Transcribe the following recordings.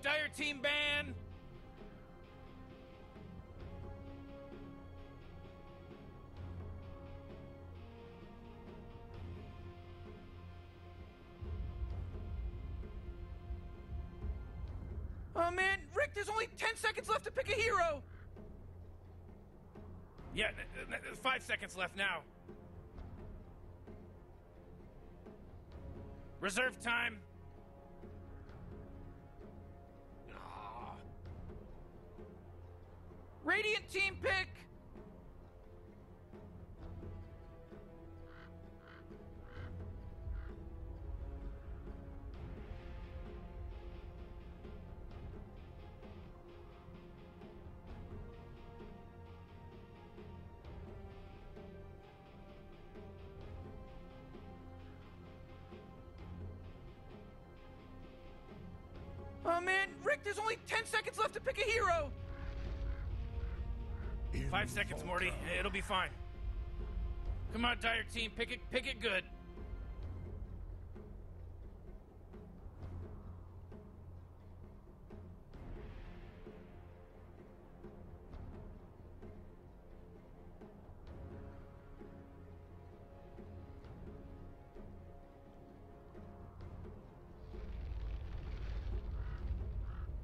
Dire team ban! Oh man, Rick, there's only 10 seconds left to pick a hero! Yeah, 5 seconds left now. Reserve time. Radiant team pick! Oh man, Rick, there's only 10 seconds left to pick a hero! 5 seconds, Morty. It'll be fine. Come on, Dire team, pick it good.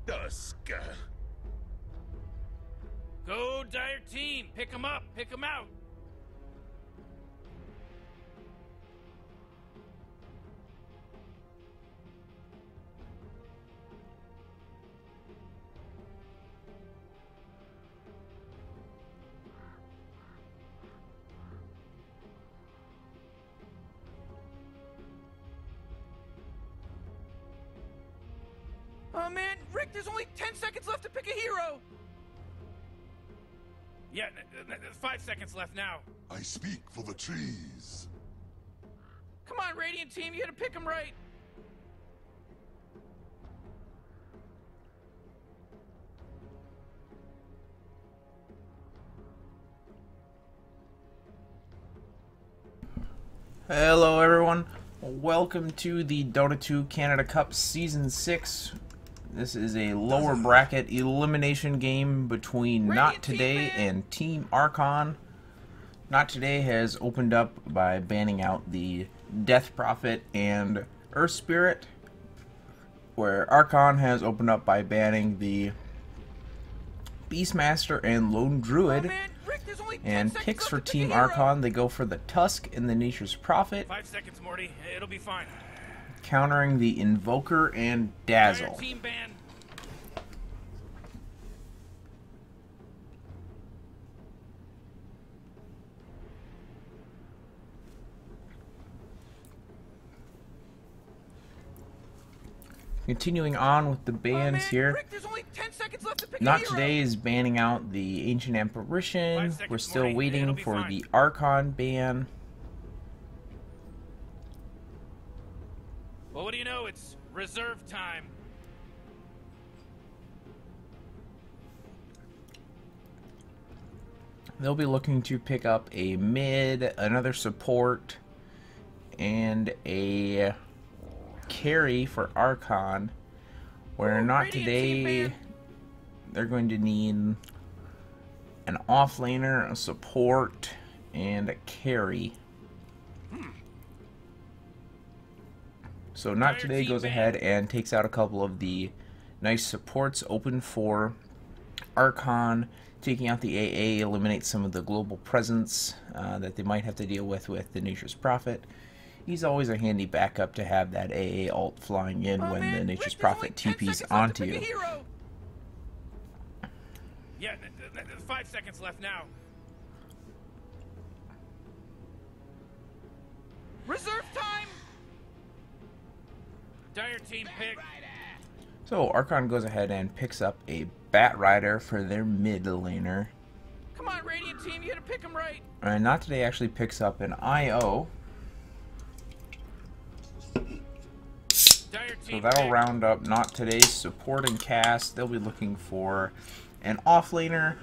Dusk. Go, Dire team! Pick him up! Pick him out! Oh man, Rick, there's only 10 seconds left to pick a hero! Yeah, 5 seconds left now. I speak for the trees. Come on, Radiant team, you gotta pick him right. Hello everyone, welcome to the Dota 2 Canada Cup Season 6. This is a lower bracket elimination game between Not Today and Team Archon. Not Today has opened up by banning out the Death Prophet and Earth Spirit, where Archon has opened up by banning the Beastmaster and Lone Druid. And picks for Team Archon, they go for the Tusk and the Nature's Prophet. 5 seconds, Morty. It'll be fine. Countering the Invoker and Dazzle. Team ban. Continuing on with the bans here. Rick, there's only 10 seconds left to pick Not a hero. Today is banning out the Ancient Apparition. 5 seconds, We're still Morty. waiting It'll be for fine. the Archon ban. Well, what do you know? It's reserve time. They'll be looking to pick up a mid, another support, and a carry for Archon. Where Not Today, they're going to need an offlaner, a support, and a carry. So Not Today goes ahead and takes out a couple of the nice supports open for Archon. Taking out the AA eliminates some of the global presence that they might have to deal with the Nature's Prophet. He's always a handy backup to have that AA ult flying in when the Nature's Prophet TP's onto you. Yeah, 5 seconds left now. Reserve time. Dire team pick. So Archon goes ahead and picks up a Bat Rider for their mid laner. Come on, Radiant team, you gotta pick him right. And Not Today actually picks up an IO. So that'll round up Not Today's support and cast. They'll be looking for an offlaner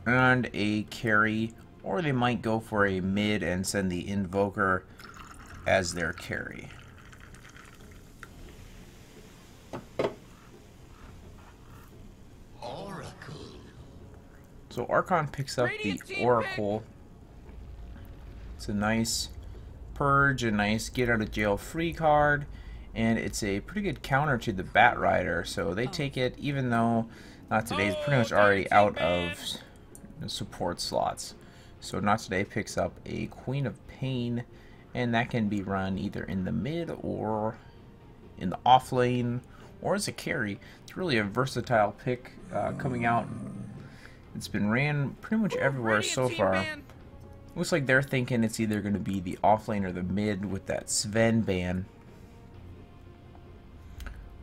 and a carry, or they might go for a mid and send the Invoker as their carry. So Archon picks up the Oracle. It's a nice purge, a nice get out of jail free card, and it's a pretty good counter to the Bat Rider. So they take it, even though Not Today is pretty much already out of the support slots. So Not Today picks up a Queen of Pain, and that can be run either in the mid or in the off lane or as a carry. It's really a versatile pick coming out. It's been ran pretty much everywhere so far. Looks like they're thinking it's either going to be the off lane or the mid with that Sven ban.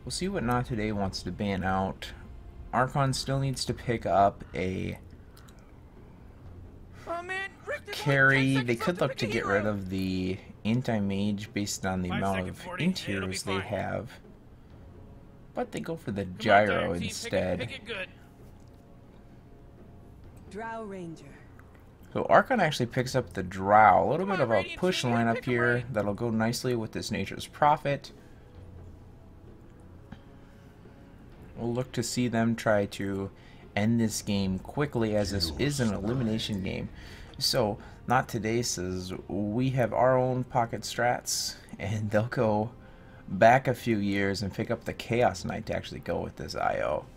We'll see what Not Today wants to ban out. Archon still needs to pick up a carry. They could look to get rid of the anti-mage based on the amount of interiors they have. But they go for the gyro instead. Drow Ranger. So Archon actually picks up the Drow. A little bit of a push lineup here that'll go nicely with this Nature's Prophet. We'll look to see them try to end this game quickly, as this is an elimination game. So Not Today says we have our own pocket strats, and they'll go back a few years and pick up the Chaos Knight to actually go with this IO.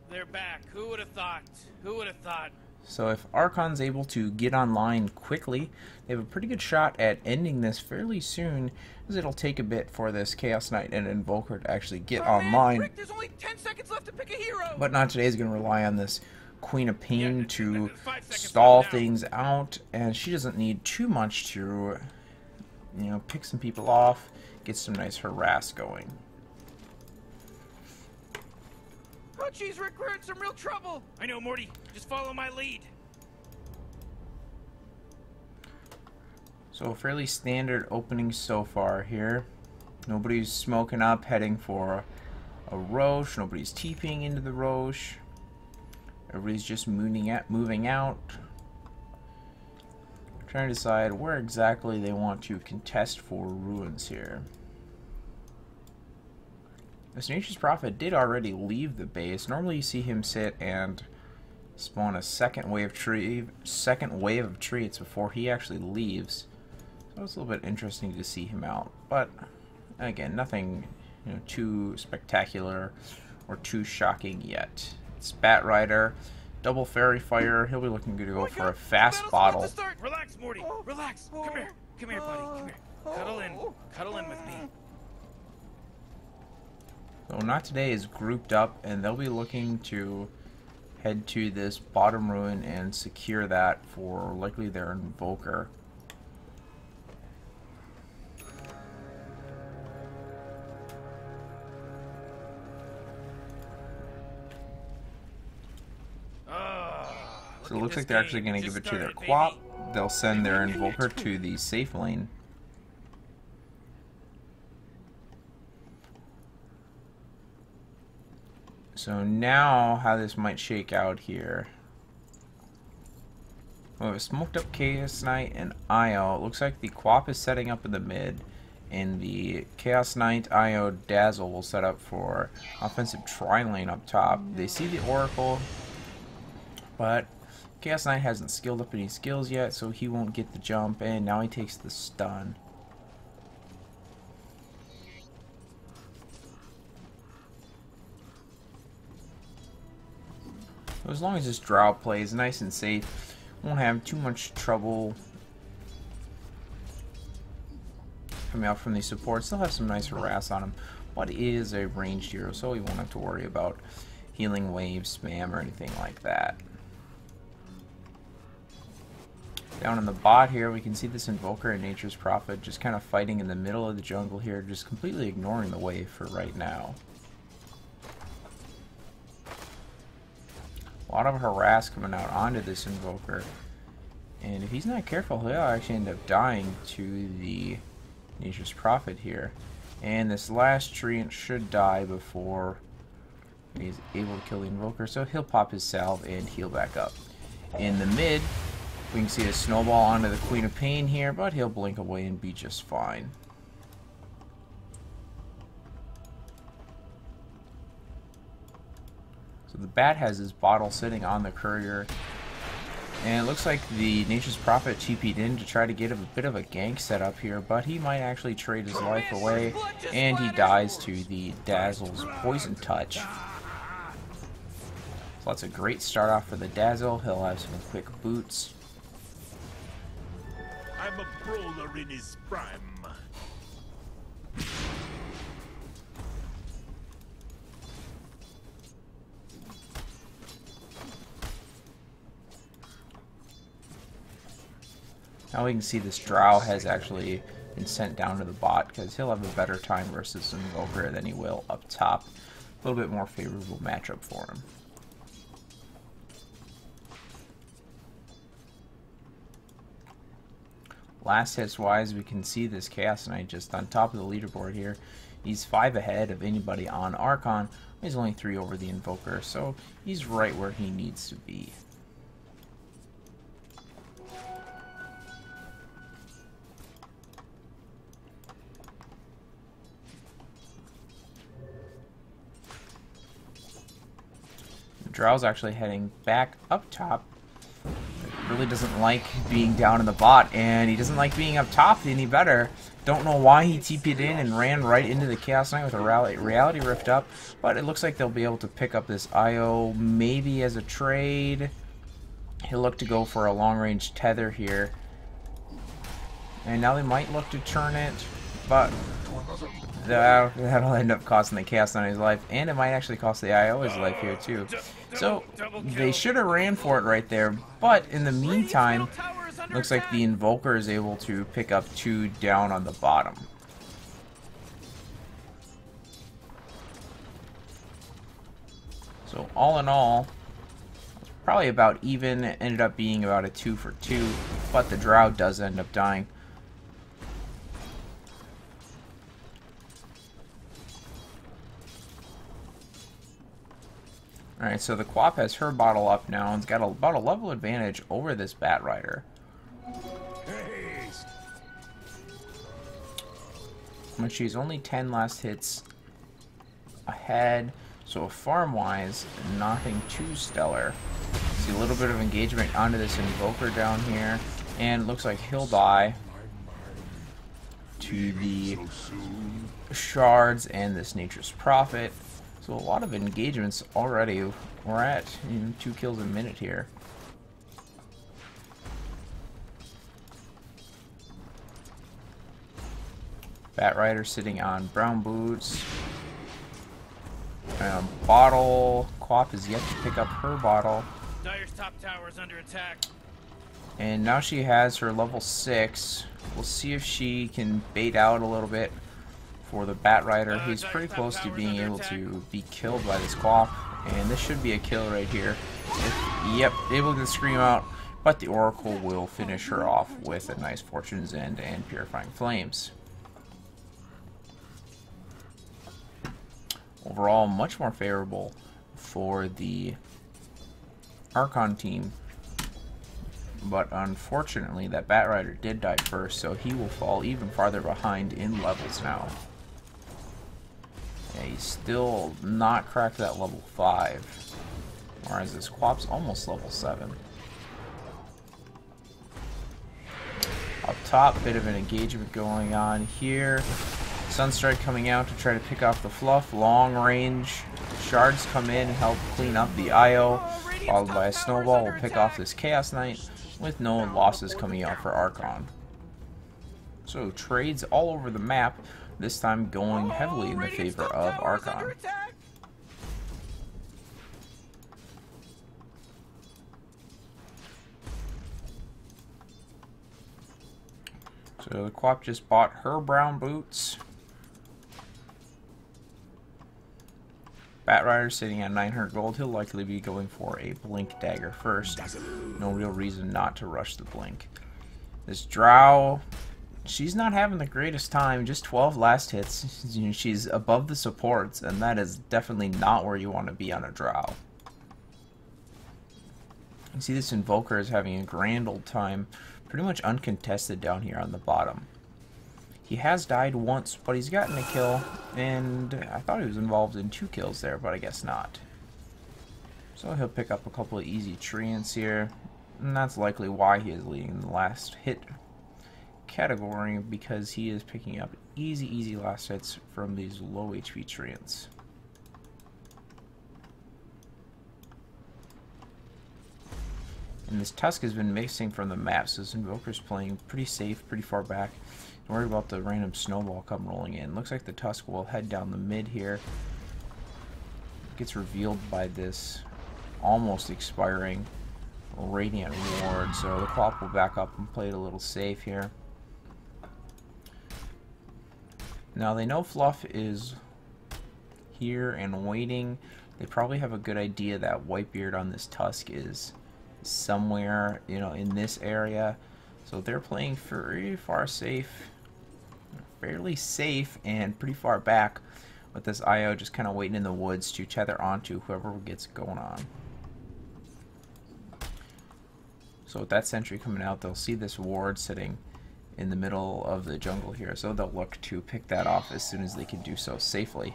They're back. Who would have thought? Who would have thought? So if Archon's able to get online quickly, they have a pretty good shot at ending this fairly soon, as it'll take a bit for this Chaos Knight and Invoker to actually get online. Rick, there's only 10 seconds left to pick a hero. But Not Today is going to rely on this Queen of Pain to stall things out, and she doesn't need too much to, you know, pick some people off, get some nice harass going. Oh, jeez, Rick, we're in some real trouble. I know, Morty. Just follow my lead. So fairly standard opening so far here. Nobody's smoking up, heading for a Roche. Nobody's TPing into the Roche. Everybody's just moving out. Trying to decide where exactly they want to contest for ruins here. This Nature's Prophet did already leave the base. Normally you see him sit and spawn a second wave of treats before he actually leaves. So it's a little bit interesting to see him out. But again, nothing, you know, too spectacular or too shocking yet. It's Bat Rider, double Fairy Fire. He'll be looking to go for a fast bottle. Relax, Morty. Relax. Come here. Come here, buddy. Come here. Cuddle in. Cuddle in with me. So Not Today is grouped up, and they'll be looking to head to this bottom ruin and secure that for likely their Invoker. So it looks like they're actually going to give it to their Quap. They'll send their Invoker to the safe lane. So now how this might shake out here. We have a smoked up Chaos Knight and IO. It looks like the Quap is setting up in the mid, and the Chaos Knight IO Dazzle will set up for offensive tri-lane up top. They see the Oracle, but Chaos Knight hasn't skilled up any skills yet, so he won't get the jump, and now he takes the stun. As long as this Drow plays nice and safe, won't have too much trouble coming out from these supports. They'll have some nice harass on him, but he is a ranged hero, so he won't have to worry about healing wave spam or anything like that. Down in the bot here, we can see this Invoker and Nature's Prophet just kind of fighting in the middle of the jungle here, just completely ignoring the wave for right now. A lot of harass coming out onto this Invoker, and if he's not careful, he'll actually end up dying to the Nature's Prophet here. And this last treant should die before he's able to kill the Invoker, so he'll pop his salve and heal back up. In the mid, we can see a snowball onto the Queen of Pain here, but he'll blink away and be just fine. So the Bat has his bottle sitting on the Courier, and it looks like the Nature's Prophet TP'd in to try to get a bit of a gank set up here, but he might actually trade his life away, and he dies to the Dazzle's Poison Touch. So that's a great start off for the Dazzle. He'll have some quick boots. I'm a brawler in his prime. Now we can see this Drow has actually been sent down to the bot because he'll have a better time versus Invoker than he will up top. A little bit more favorable matchup for him. Last hits wise, we can see this Chaos Knight just on top of the leaderboard here. He's 5 ahead of anybody on Archon. He's only 3 over the Invoker, so he's right where he needs to be. Drow's actually heading back up top. Really doesn't like being down in the bot, and he doesn't like being up top any better. Don't know why he TP'd in and ran right into the Chaos Knight with a Reality Rift up, but it looks like they'll be able to pick up this IO maybe as a trade. He'll look to go for a long-range tether here. And now they might look to turn it, but that'll end up costing the Chaos Knight his life, and it might actually cost the IO his life here too. So they should have ran for it right there, but in the meantime, looks like the Invoker is able to pick up 2 down on the bottom. So all in all, probably about even. It ended up being about a 2 for 2, but the Drow does end up dying. Alright, so the Quap has her bottle up now and's got about a level advantage over this Bat Rider. But she's only 10 last hits ahead, so farm-wise, nothing too stellar. See a little bit of engagement onto this Invoker down here, and it looks like he'll die to the Shards and this Nature's Prophet. So a lot of engagements already. We're at 2 kills a minute here. Bat Rider sitting on brown boots. Bottle. Quap is yet to pick up her bottle. Dire's top tower is under attack. And now she has her level 6. We'll see if she can bait out a little bit for the Bat Rider. He's pretty close to being able to be killed by this Quap, and this should be a kill right here. Yep, able to scream out, but the Oracle will finish her off with a nice Fortune's End and Purifying Flames. Overall, much more favorable for the Archon team, but unfortunately that Bat Rider did die first, so he will fall even farther behind in levels now. Yeah, he's still not cracked that level 5, whereas this Quap's almost level 7. Up top, bit of an engagement going on here. Sunstrike coming out to try to pick off the fluff. Long range. Shards come in, help clean up the IO, followed by a snowball will pick off this Chaos Knight with no losses coming out for Archon. So trades all over the map, this time going heavily in the favor of Archon. So the Quap just bought her brown boots. Bat Rider sitting at 900 gold. He'll likely be going for a Blink Dagger first. No real reason not to rush the Blink. This Drow she's not having the greatest time. Just 12 last hits. She's above the supports, and that is definitely not where you want to be on a Drow. You see this Invoker is having a grand old time, pretty much uncontested down here on the bottom. He has died once, but he's gotten a kill, and I thought he was involved in 2 kills there, but I guess not. So he'll pick up a couple of easy treants here, and that's likely why he is leading the last hit category, because he is picking up easy last hits from these low HP treants. And this Tusk has been missing from the map, so this Invoker's playing pretty safe, pretty far back. Don't worry about the random snowball come rolling in. Looks like the Tusk will head down the mid here. Gets revealed by this almost expiring Radiant Ward, so the Quap will back up and play it a little safe here. Now they know Fluff is here and waiting. They probably have a good idea that Whitebeard on this Tusk is somewhere, you know, in this area. So they're playing fairly safe and pretty far back, with this IO just kind of waiting in the woods to tether onto whoever gets going on. So with that sentry coming out, they'll see this ward sitting in the middle of the jungle here, so they'll look to pick that off as soon as they can do so safely.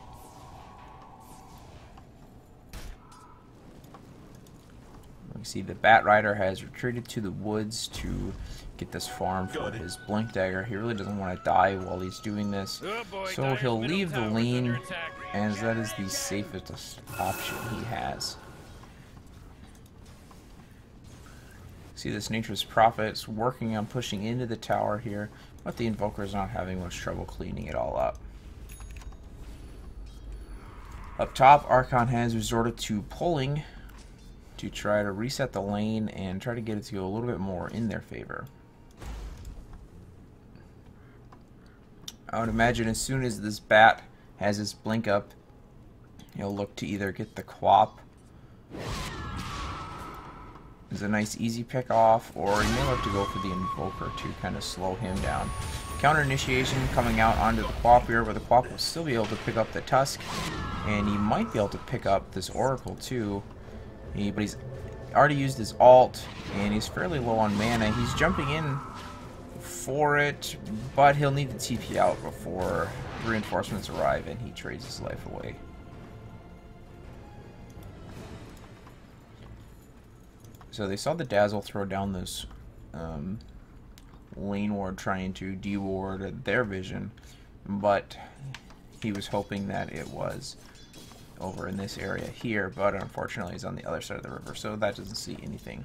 We see the Bat Rider has retreated to the woods to get this farm for his Blink Dagger. He really doesn't want to die while he's doing this, so he'll leave the lane, as that is the safest option he has. See this Nature's Prophet's working on pushing into the tower here, but the Invoker's not having much trouble cleaning it all up. Up top, Archon has resorted to pulling to try to reset the lane and try to get it to go a little bit more in their favor. I would imagine as soon as this Bat has his blink up, he'll look to either get the Quap as a nice easy pick off, or he may look to go for the Invoker to kind of slow him down. Counter initiation coming out onto the Quap here, but the Quap will still be able to pick up the Tusk, and he might be able to pick up this Oracle too. But he's already used his ult, and he's fairly low on mana. He's jumping in for it, but he'll need to TP out before reinforcements arrive, and he trades his life away. So they saw the Dazzle throw down this lane ward trying to deward their vision, but he was hoping that it was over in this area here, but unfortunately he's on the other side of the river, so that doesn't see anything.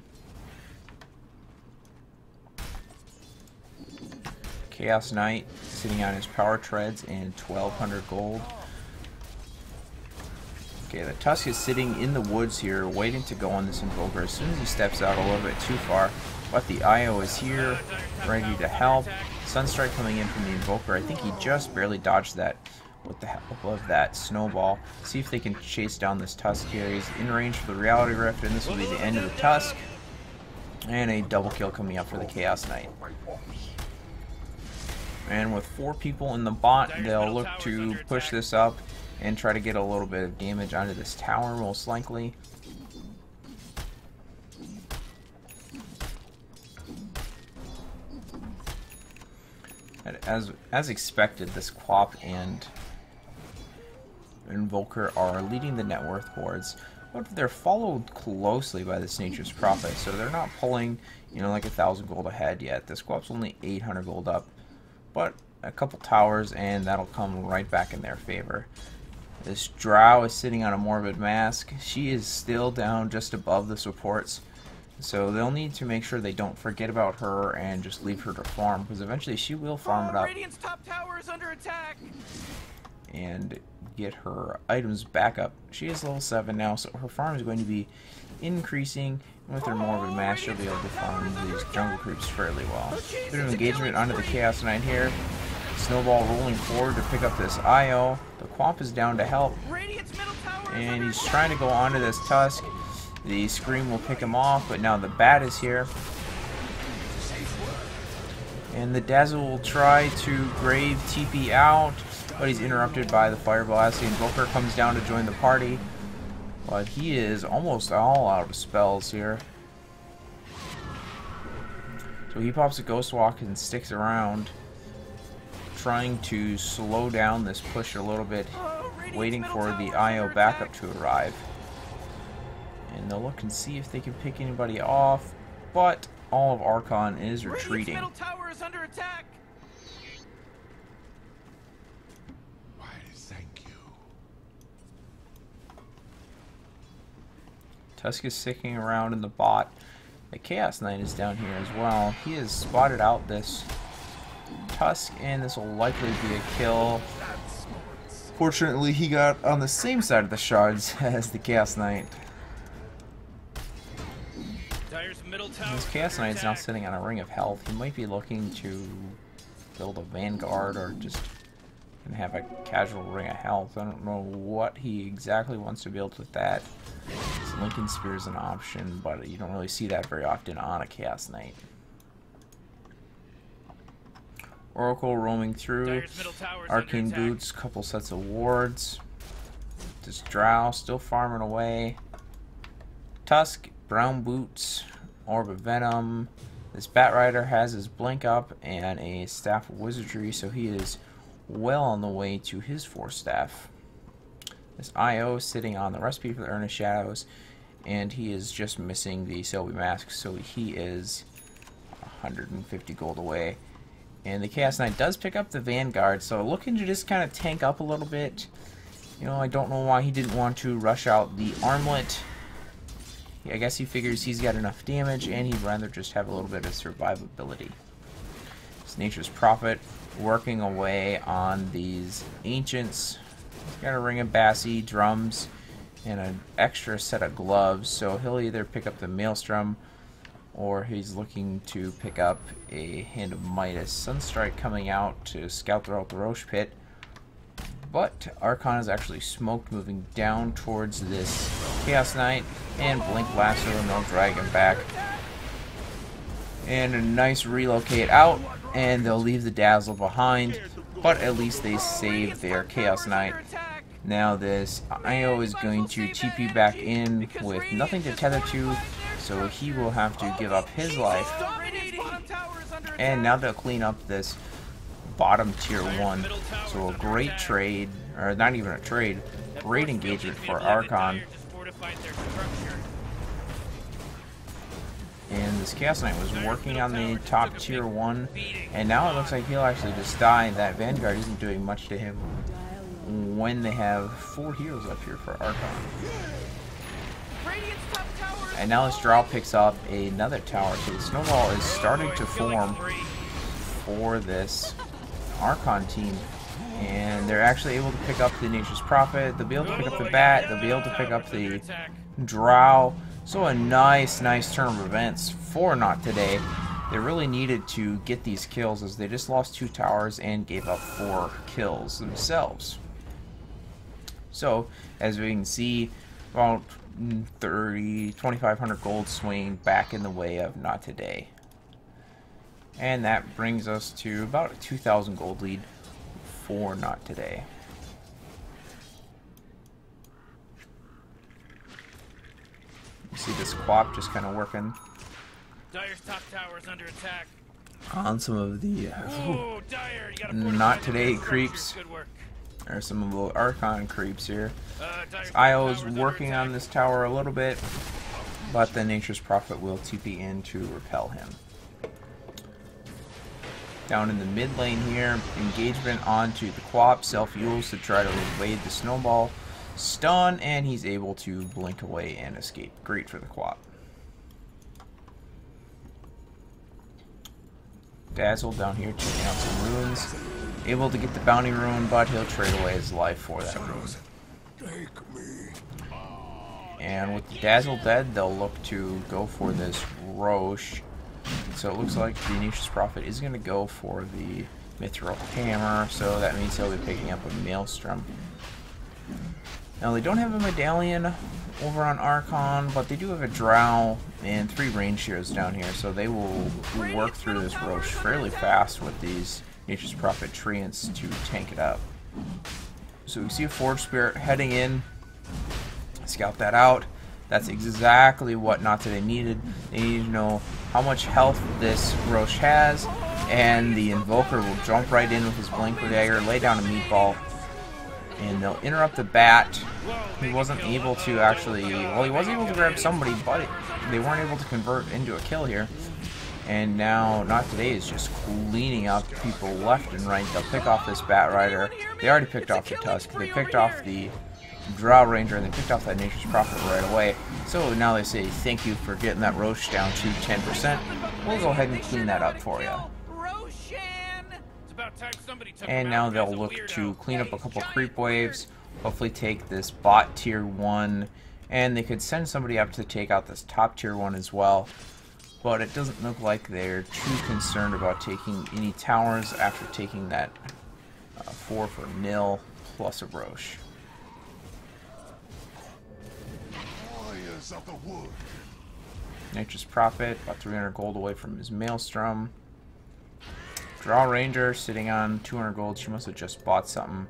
Chaos Knight sitting on his power treads and 1200 gold. Okay, the Tusk is sitting in the woods here, waiting to go on this Invoker as soon as he steps out a little bit too far. But the IO is here, ready to help. Sunstrike coming in from the Invoker. I think he just barely dodged that with the help of that snowball. See if they can chase down this Tusk here. He's in range for the Reality Rift, and this will be the end of the Tusk. And a double kill coming up for the Chaos Knight. And with 4 people in the bot, they'll look to push this up and try to get a little bit of damage onto this tower, most likely. And as expected, this Quap and Invoker are leading the net worth boards, but they're followed closely by this Nature's Prophet, so they're not pulling, you know, like 1,000 gold ahead yet. This Quap's only 800 gold up, but a couple towers and that'll come right back in their favor. This Drow is sitting on a Morbid Mask. She is still down just above the supports, so they'll need to make sure they don't forget about her and just leave her to farm, because eventually she will farm it up. Radiant's top tower is under attack. And get her items back up. She is level 7 now, so her farm is going to be increasing. With her Morbid Mask, she'll be able to farm these jungle creeps fairly well. Bit of engagement onto the Chaos Knight here. Snowball rolling forward to pick up this IO. The Quap is down to help, and he's trying to go onto this Tusk. The Scream will pick him off, but now the Bat is here. And the Dazzle will try to Grave TP out, but he's interrupted by the Fire Blast. The Invoker comes down to join the party, but he is almost all out of spells here. So he pops a Ghost Walk and sticks around, trying to slow down this push a little bit, waiting for the IO backup to arrive. And they'll look and see if they can pick anybody off, but all of Archon is retreating. Middle tower is under attack. Why, thank you. Tusk is sticking around in the bot. The Chaos Knight is down here as well. He has spotted out this Tusk, and this will likely be a kill. Fortunately, he got on the same side of the shards as the Chaos Knight. This Chaos Knight is now sitting on a ring of health. He might be looking to build a Vanguard or just have a casual ring of health. I don't know what he exactly wants to build with that. Lincoln Spear is an option, but you don't really see that very often on a Chaos Knight. Oracle roaming through. Arcane Boots, couple sets of wards. This Drow still farming away. Tusk, Brown Boots, Orb of Venom. This Bat Rider has his Blink up and a Staff of Wizardry, so he is well on the way to his 4 staff. This IO is sitting on the recipe for the Urn of Shadows, and he is just missing the Sylvie Mask, so he is 150 gold away. And the Chaos Knight does pick up the Vanguard, so looking to just kind of tank up a little bit. You know, I don't know why he didn't want to rush out the Armlet. I guess he figures he's got enough damage, and he'd rather just have a little bit of survivability. It's Nature's Prophet working away on these Ancients. He's got a Ring of Bassi, drums, and an extra set of gloves, so he'll either pick up the Maelstrom or he's looking to pick up a Hand of Midas. Sunstrike coming out to scout throughout the Roche Pit, but Archon is actually smoked, moving down towards this Chaos Knight, and Blink Lasso, and they'll drag him back. And a nice relocate out, and they'll leave the Dazzle behind, but at least they save their Chaos Knight. Now this IO is going to TP back in with nothing to tether to, so he will have to give up his life. And now they'll clean up this bottom tier 1. So a great trade, or not even a trade, great engagement for Archon. And this Chaos Knight was working on the top tier 1, and now it looks like he'll actually just die. That Vanguard isn't doing much to him when they have 4 heroes up here for Archon. And now this Drow picks up another tower, so the snowball is starting to form for this Archon team. And they're actually able to pick up the Nature's Prophet, they'll be able to pick up the Bat, they'll be able to pick up the Drow. So a nice turn of events for Not Today. They really needed to get these kills as they just lost 2 towers and gave up 4 kills themselves. So, as we can see, about 2,500 gold swing back in the way of Not Today. And that brings us to about a 2,000 gold lead for Not Today. You see this Quap just kind of working Dire's top tower is under attack. on some of the Ooh, Dire, you gotta Not Today fortify creeps. Good work. There's some of the Archon creeps here. Dire's IO is tower's under working on attack. this tower a little bit, but the Nature's Prophet will TP in to repel him. Down in the mid lane here, engagement onto the Quap, self-fuels to try to evade the snowball. Stun, and he's able to blink away and escape. Great for the Quap. Dazzle down here checking out some runes. Able to get the bounty rune, but he'll trade away his life for that rune. And with the Dazzle dead, they'll look to go for this Roche. So it looks like the Nature's Prophet is going to go for the Mithril Hammer, so that means he'll be picking up a Maelstrom. Now they don't have a medallion over on Archon, but they do have a Drow and 3 range heroes down here, so they will work through this Roche fairly fast with these Nature's Prophet Treants to tank it up. So we see a Forge Spirit heading in. Scout that out. That's exactly what Not Today needed. They need to know how much health this Roche has, and the Invoker will jump right in with his Blink Dagger, lay down a meatball, and they'll interrupt the bat. He wasn't able to actually, well, he was able to grab somebody, but they weren't able to convert into a kill here. And now Not Today is just cleaning up people left and right. They'll pick off this Bat Rider. They already picked off the Tusk. They picked off the Drow Ranger, and they picked off that Nature's Prophet right away. So now they say, thank you for getting that Roche down to 10%. We'll go ahead and clean that up for you. And now they'll look to clean up a couple creep waves, hopefully take this bot tier 1, and they could send somebody up to take out this top tier 1 as well. But it doesn't look like they're too concerned about taking any towers after taking that 4 for nil plus a Roche. Of the wood. Nature's Prophet, about 300 gold away from his Maelstrom. Drow Ranger sitting on 200 gold. She must have just bought something.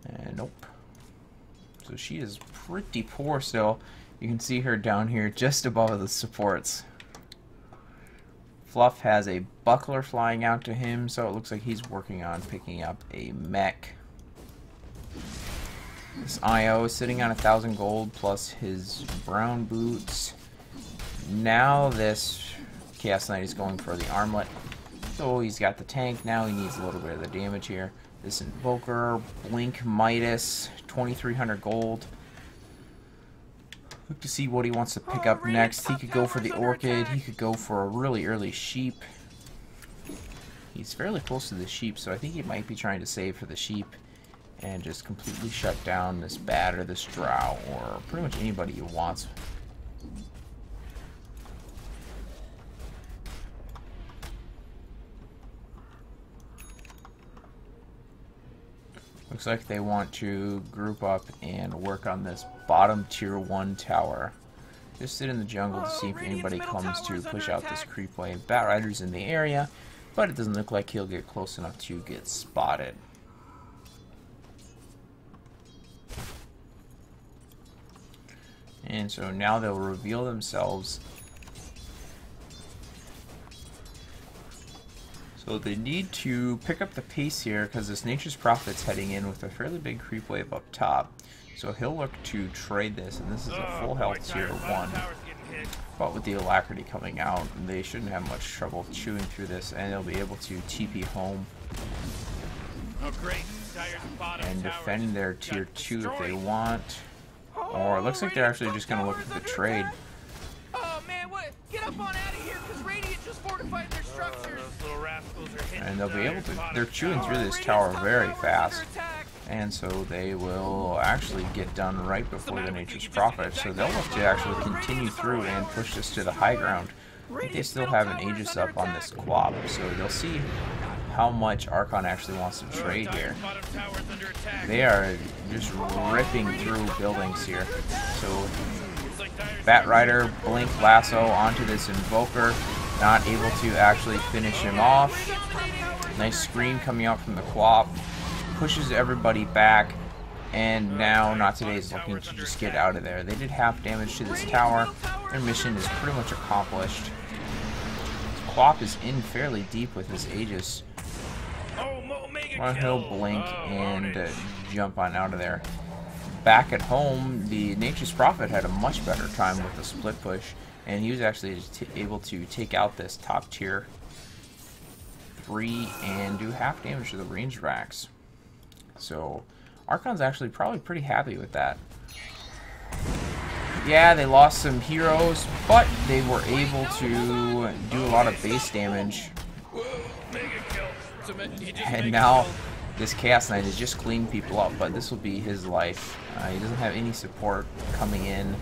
And nope. So she is pretty poor still. You can see her down here just above the supports. Fluff has a buckler flying out to him, so it looks like he's working on picking up a mech. This IO is sitting on 1,000 gold plus his brown boots. Now this Chaos Knight is going for the armlet. So he's got the tank. Now he needs a little bit of the damage here. This Invoker, Blink Midas, 2,300 gold. Look to see what he wants to pick up next. He could go for the Orchid. He could go for a really early Sheep. He's fairly close to the Sheep, so I think he might be trying to save for the Sheep and just completely shut down this Bat or this Drow, or pretty much anybody he wants. Looks like they want to group up and work on this bottom tier 1 tower. Just sit in the jungle to see if anybody comes to push out this creep wave. Bat Rider's in the area, but it doesn't look like he'll get close enough to get spotted. And so now they'll reveal themselves. So they need to pick up the pace here because this Nature's Prophet's heading in with a fairly big creep wave up top. So he'll look to trade this, and this is a full health tier 1. But with the Alacrity coming out, they shouldn't have much trouble chewing through this, and they'll be able to TP home and defend their tier 2 if they want. Or it looks like they're actually just going to look for the trade. Oh man, what? Get up on out of here, because Radiant just fortified their structures. And they'll be able to, they're chewing through this tower very fast. And so they will actually get done right before the Nature's Prophet. So they'll look to actually continue through and push this to the high ground. I think they still have an Aegis up on this Quap, so they'll see how much Archon actually wants to trade here. They are just ripping through buildings here. So Bat Rider, Blink Lasso onto this Invoker, not able to actually finish him off. Nice scream coming out from the Quap, pushes everybody back, and now Not Today is looking to just get out of there. They did half damage to this tower. Their mission is pretty much accomplished. Quap is in fairly deep with his Aegis. Well, he'll blink and jump on out of there. Back at home, the Nature's Prophet had a much better time with the split push, and he was actually able to take out this top tier 3 and do half damage to the ranged racks. So Archon's actually probably pretty happy with that. Yeah, they lost some heroes, but they were able to do a lot of base damage. And now this Chaos Knight is just cleaning people up, but this will be his life. He doesn't have any support coming in.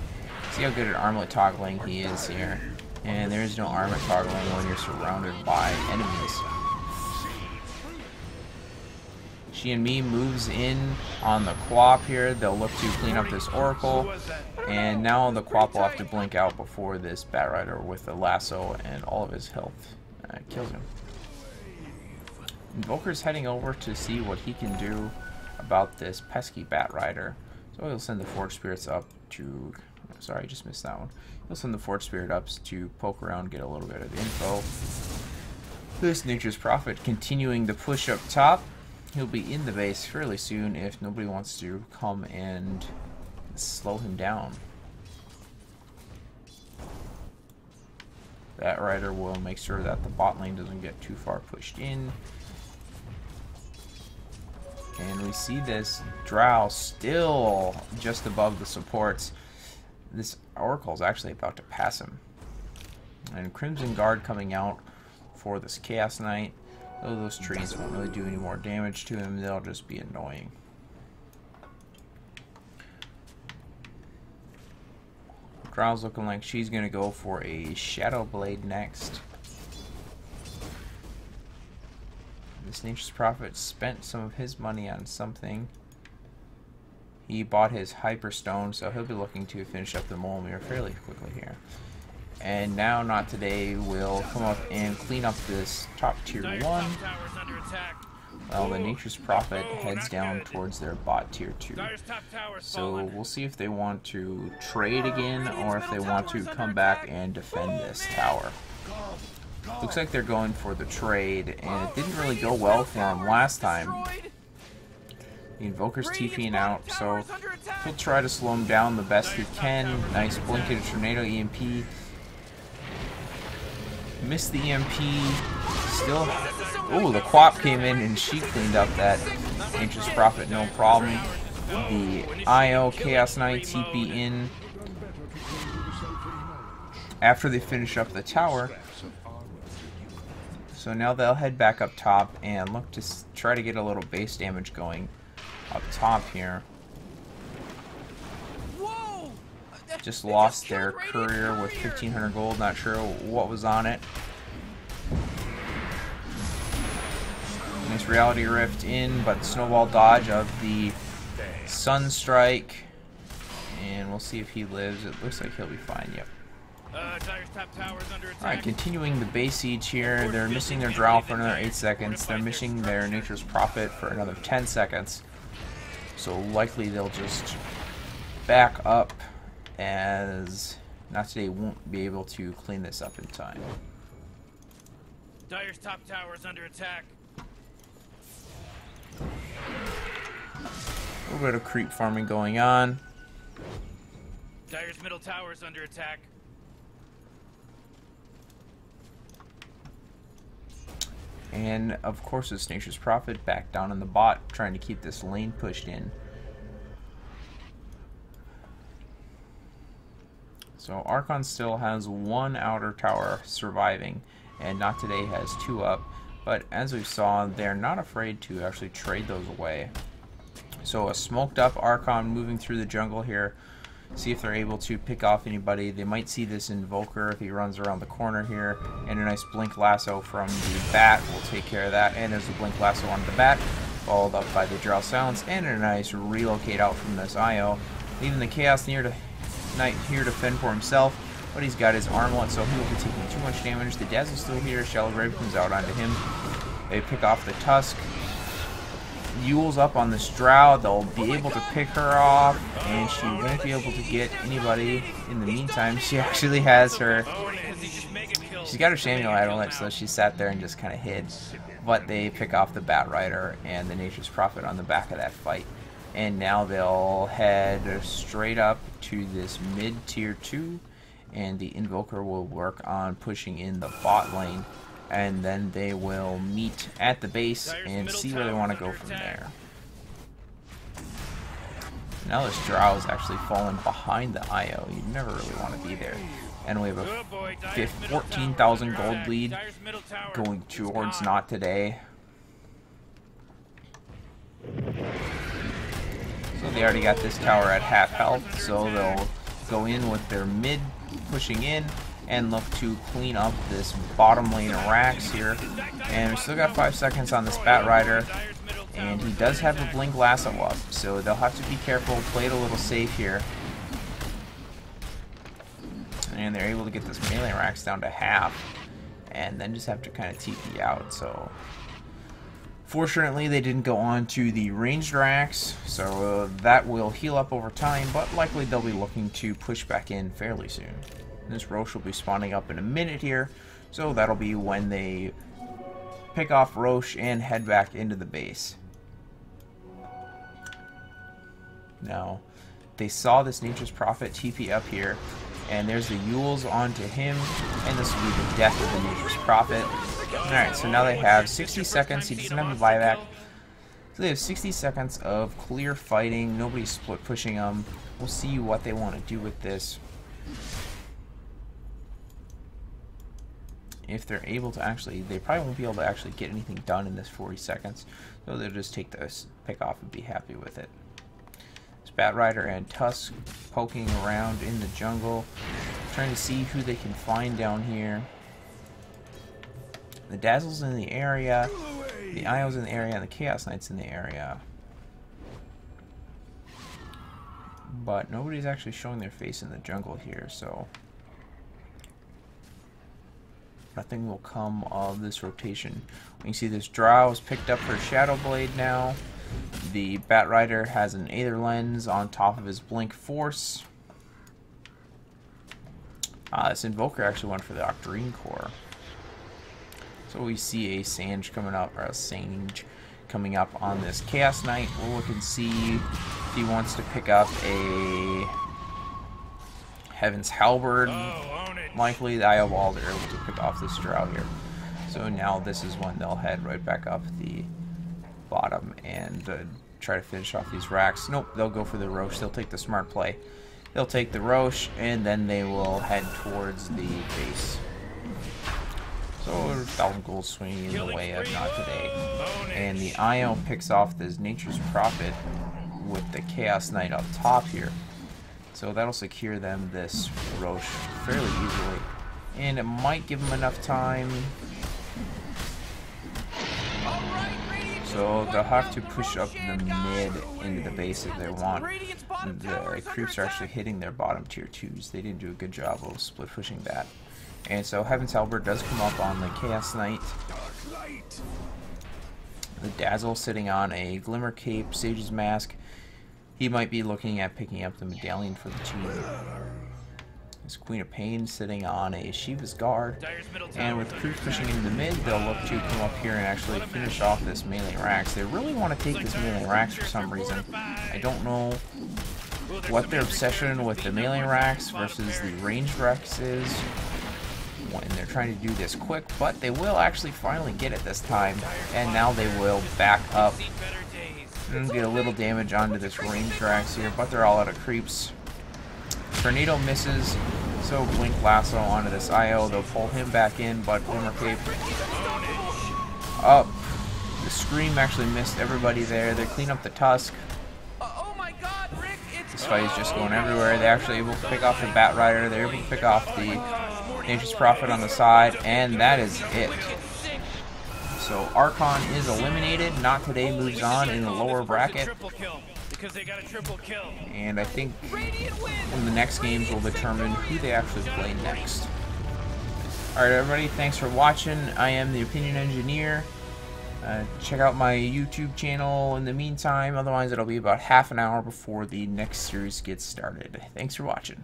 See how good at armlet toggling he is here. And there is no armlet toggling when you're surrounded by enemies. She and Me moves in on the co-op here. They'll look to clean up this Oracle. And now the co-op will have to blink out before this Batrider with a lasso and all of his health kills him. Invoker's heading over to see what he can do about this pesky Batrider. So he'll send the Forge Spirits up to... Sorry, I just missed that one. He'll send the Forge Spirit ups to poke around, get a little bit of info. This Nature's Prophet continuing the push up top. He'll be in the base fairly soon if nobody wants to come and slow him down. That rider will make sure that the bot lane doesn't get too far pushed in. And we see this Drow still just above the supports. This Oracle is actually about to pass him. And Crimson Guard coming out for this Chaos Knight. Though those trees won't really do any more damage to him, they'll just be annoying. Drow's looking like she's going to go for a Shadow Blade next. This Nature's Prophet spent some of his money on something. He bought his Hyperstone, so he'll be looking to finish up the Molemyr fairly quickly here. And now Not Today will come up and clean up this top tier 1. While the Nature's Prophet heads down towards their bot tier 2. So we'll see if they want to trade again or if they want to come back and defend this tower. Looks like they're going for the trade, and it didn't really go well for them last time. The Invoker's TPing out, so he'll try to slow him down the best he can. Nice blinking tornado EMP. Missed the EMP. Still. Oh, the Quap came in and she cleaned up that Nature's Prophet, no problem. The IO Chaos Knight TP in after they finish up the tower. So now they'll head back up top and look to try to get a little base damage going up top here. Just lost their courier with 1,500 gold. Not sure what was on it. Nice Reality Rift in, but snowball dodge of the Sunstrike. And we'll see if he lives. It looks like he'll be fine, yep. Alright, continuing the base siege here. They're missing their Drow for another 8 seconds. They're missing their Nature's Prophet for another 10 seconds. So likely they'll just back up, as Not Today won't be able to clean this up in time. Dire's top tower is under attack. A little bit of creep farming going on. Dire's middle tower is under attack. And of course this Nature's Prophet back down in the bot, trying to keep this lane pushed in. So Archon still has 1 outer tower surviving, and Not Today has 2 up. But as we saw, they're not afraid to actually trade those away. So a smoked up Archon moving through the jungle here. See if they're able to pick off anybody. They might see this Invoker if he runs around the corner here. And a nice Blink Lasso from the Bat will take care of that. And there's a Blink Lasso on the Bat, followed up by the Drow Silence. And a nice relocate out from this IO. Leaving the Chaos Knight here to fend for himself. But he's got his armlet, so he won't be taking too much damage. The Dazzle's still here. Shallow Grave comes out onto him. They pick off the Tusk. Yule's up on this Drow. They'll be able to pick her off, and she won't be able to get anybody in the meantime. She actually has her... She's got her Samuel Amulet, so she sat there and just kind of hid. But they pick off the Batrider and the Nature's Prophet on the back of that fight. And now they'll head straight up to this mid-tier 2, and the Invoker will work on pushing in the bot lane. And then they will meet at the base and see where they want to go from there. Now this Drow is actually falling behind the IO. You never really want to be there. And we have a 14,000 gold lead going towards Not Today. So they already got this tower at half health, so they'll go in with their mid pushing in and look to clean up this bottom lane Rax here. And we still got 5 seconds on this Batrider. And he does have a blink lasso up, so they'll have to be careful, play it a little safe here. And they're able to get this melee racks down to half, and then just have to kind of TP out. So fortunately they didn't go on to the ranged racks, so that will heal up over time, but likely they'll be looking to push back in fairly soon. This Roche will be spawning up in a minute here, so that'll be when they pick off Roche and head back into the base. Now, they saw this Nature's Prophet TP up here, and there's the Yules onto him, and this will be the death of the Nature's Prophet. Alright, so now they have 60 seconds. He doesn't have a buyback. So they have 60 seconds of clear fighting. Nobody's split pushing them. We'll see what they want to do with this. If they're able to actually, they probably won't be able to actually get anything done in this 40 seconds. So they'll just take this pick off and be happy with it. Bat Rider and Tusk poking around in the jungle, trying to see who they can find down here. The Dazzle's in the area, the Io's in the area, and the Chaos Knight's in the area. But nobody's actually showing their face in the jungle here, so nothing will come of this rotation. We can see this Drow is picked up for Shadow Blade now. The Bat Rider has an Aether Lens on top of his Blink Force. This Invoker actually went for the Octarine Core. So we see a Sange coming up, or a Sange coming up on this Chaos Knight. We'll look and see if he wants to pick up a Heaven's Halberd. Likely the Eye of Wall, they're able to pick off this Drow here. So now this is when they'll head right back up the bottom and try to finish off these racks. Nope, they'll go for the Roche. They'll take the smart play. They'll take the Roche, and then they will head towards the base. So 1,000 gold swinging in the way of not today. And the Io picks off this Nature's Prophet with the Chaos Knight up top here. So that'll secure them this Roche fairly easily. And it might give them enough time. So they'll have to push up the mid into the base if they want. The creeps are actually hitting their bottom tier 2s. They didn't do a good job of split pushing that. And so Heaven's Halberd does come up on the Chaos Knight. The Dazzle sitting on a Glimmer Cape, Sage's Mask. He might be looking at picking up the Medallion for the team. This Queen of Pain sitting on a Shiva's Guard. And with the creeps pushing into the mid, they'll look to come up here and actually finish off this melee racks. They really want to take this melee racks for some reason. I don't know what their obsession with the melee racks versus the ranged racks is when they're trying to do this quick, but they will actually finally get it this time, and now they will back up and get a little damage onto this ranged racks here, but they're all out of creeps. Tornado misses, so Blink Lasso onto this IO. They'll pull him back in, but Glimmer Cape up. The Scream actually missed everybody there. They clean up the Tusk. This fight is just going everywhere. They're actually able to pick off the Bat Rider. They're able to pick off the Nature's Prophet on the side, and that is it. So Archon is eliminated. Not Today moves on in the lower bracket. And I think in the next games will determine who they actually play next. Alright everybody, thanks for watching. I am the Opinion Engineer. Check out my YouTube channel in the meantime. Otherwise it'll be about half an hour before the next series gets started. Thanks for watching.